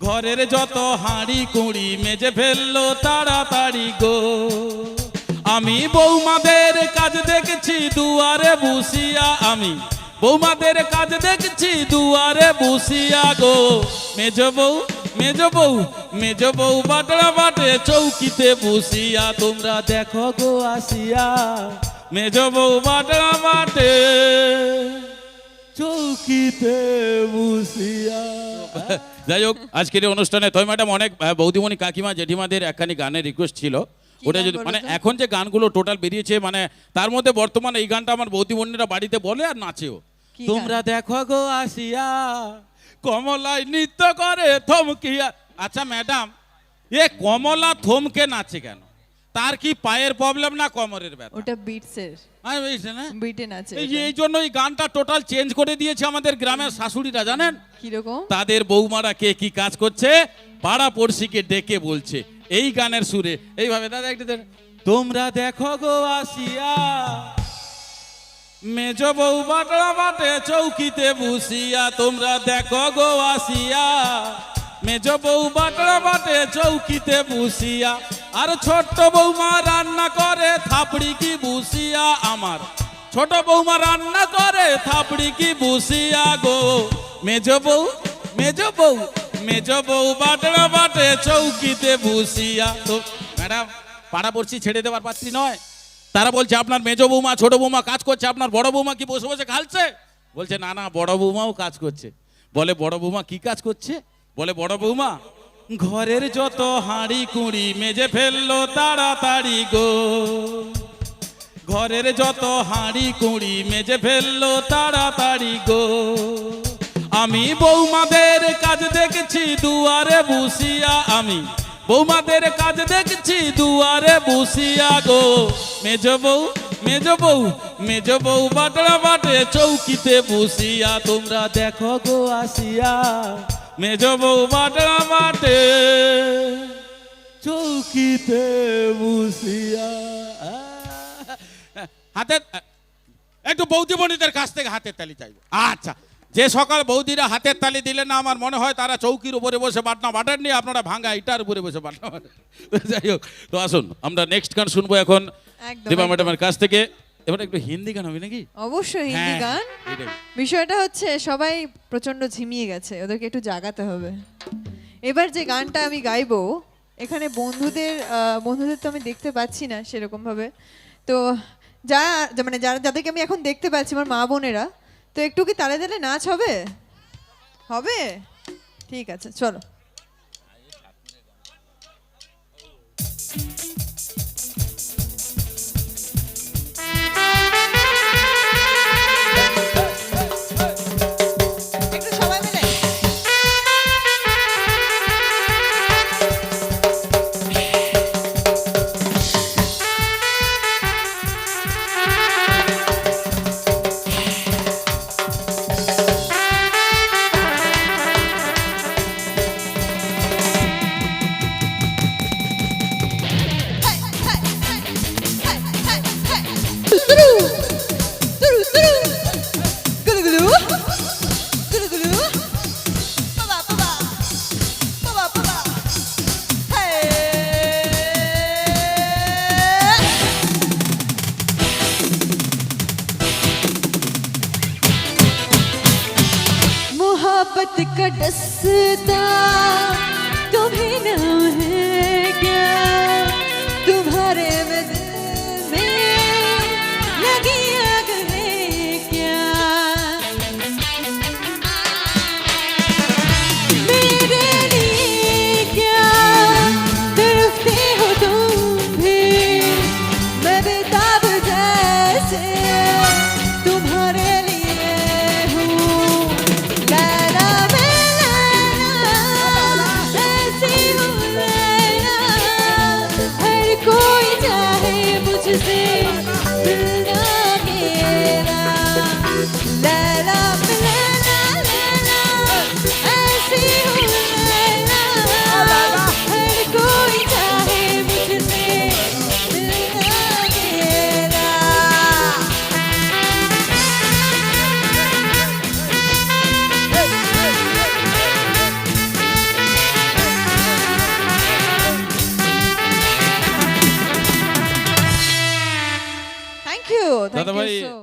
ঘরের যত হাঁড়ি কুড়ি মেজে ফেললো তাড়াতাড়ি গো। আমি বৌমাদের কাজ দেখছি দুয়ারে বসিয়া, আমি বৌমাদের কাজ দেখছি দুয়ারে বসিয়া গো। মেজ বউ মেজ বউ মেজ বউ বাটলা বাটে চৌকিতে বসিয়া, তোমরা দেখো গো আসিয়া। মেজ বউ বাটলা বাটে চৌকিতে বসিয়া। যাই হোক, আজকের এই অনুষ্ঠানে তবে ম্যাডাম অনেক বৌদিমণি কাকিমা জেঠিমাদের একখানি গানের রিকোয়েস্ট ছিল। ওটা যদি মানে এখন যে গানগুলো টোটাল বেরিয়েছে, মানে তার মধ্যে বর্তমানে এই গানটা আমার বৌদিমণিরা বাড়িতে বলে আর নাচেও। তোমরা দেখো গো আসিয়া কমলায় নৃত্য করে থমকিয়া। আচ্ছা ম্যাডাম, এ কমলা থমকে নাচে কেন? তার কি পায়ের প্রবলেম না কোমরের ব্যথা? ওটা বিটসের, হ্যাঁ বুঝছেন না, বিটে নাচে। এই জন্য এই গানটা টোটাল চেঞ্জ করে দিয়েছে আমাদের গ্রামের শাশুড়িরা, জানেন কিরকম? তাদের বৌমারা কে কি কাজ করছে পাড়া পড়শিকে ডেকে বলছে এই গানের সুরে এইভাবে। দাদা একটু তোমরা দেখো গো আসিয়া মেজ বউ বাটলা বাটে চৌকিতে বসিয়া, তোমরা দেখো গো আসিয়া মেজ বউ বাটলা বাটে চৌকিতে বসিয়া। আর ছোট্ট বৌমা রান্না করে থাপড়ি কি বসিয়া, আমার ছোট বৌমা রান্না করে থাপড়ি কি বসিয়া গো। মেজ বউ মেজ বউ মেজ বউ বাটলা বাটে চৌকিতে বসিয়া। তো ম্যাডাম পাড়া পড়শি ছেড়ে দেওয়ার পাত্রী নয়। তারা বলছে আপনার মেজ বৌমা ছোট বৌমা কাজ করছে, আপনার বড় বৌমা কি বসে বসে খালছে? বলছে না না, বড় বৌমাও কাজ করছে। বলে বড় বৌমা কি কাজ করছে? বলে বড় বৌমা ঘরের যত হাঁড়ি কুড়ি মেজে ফেললো তাড়াতাড়ি গো। ঘরের যত হাঁড়ি কুড়ি মেজে ফেললো তাড়াতাড়ি গো। আমি বৌমাদের কাজ দেখছি দুয়ারে বসিয়া, আমি বৌমাদের কাজ দেখছি দুয়ারে বসিয়া গো। মেজ বউ মেজ বউ মেজ বউ বাটলা বাটে চৌকিতে বসিয়া, তোমরা দেখো গো আসিয়া মেজ বউ বাটলা বাটে চৌকিতে বসিয়া। হাতে একটু বৌদিমণিদের কাছ থেকে হাতের তালি চাইবো। আচ্ছা, যে সকাল বৌদিরা হাতের তালি দিলেন না, আমার মনে হয় তারা চৌকির উপরে বসে বাটনা বাটেননি, আপনারা ভাঙা ইটার উপরে বসে বাটনা বাটেন। যাই হোক, তো আসুন আমরা নেক্সট গান শুনবো এখন দেবা ম্যাডামের কাছ থেকে। এবার একটু হিন্দি গান হবে নাকি? অবশ্যই হিন্দি গান। বিষয়টা হচ্ছে সবাই প্রচন্ড ঝিমিয়ে গেছে, ওদেরকে একটু জাগাতে হবে। এবার যে গানটা আমি গাইবো, এখানে বন্ধুদের তো আমি দেখতে পাচ্ছি না সেরকম ভাবে। তো মানে যাদেরকে আমি এখন দেখতে পাচ্ছি আমার মা বোনেরা, তো একটু কি তালে তালে নাচ হবে? হবে, ঠিক আছে, চলো। मोहब्बत का डसता तुम्हें नाम है क्या? तुम्हारे में लगी आग है क्या? मेरे लिए क्या तड़पते हो तुम भी? मैं बेताब जैसे तुम्हारे लिए हूँ। लैला मैं ইউ দাদা ভাই, সো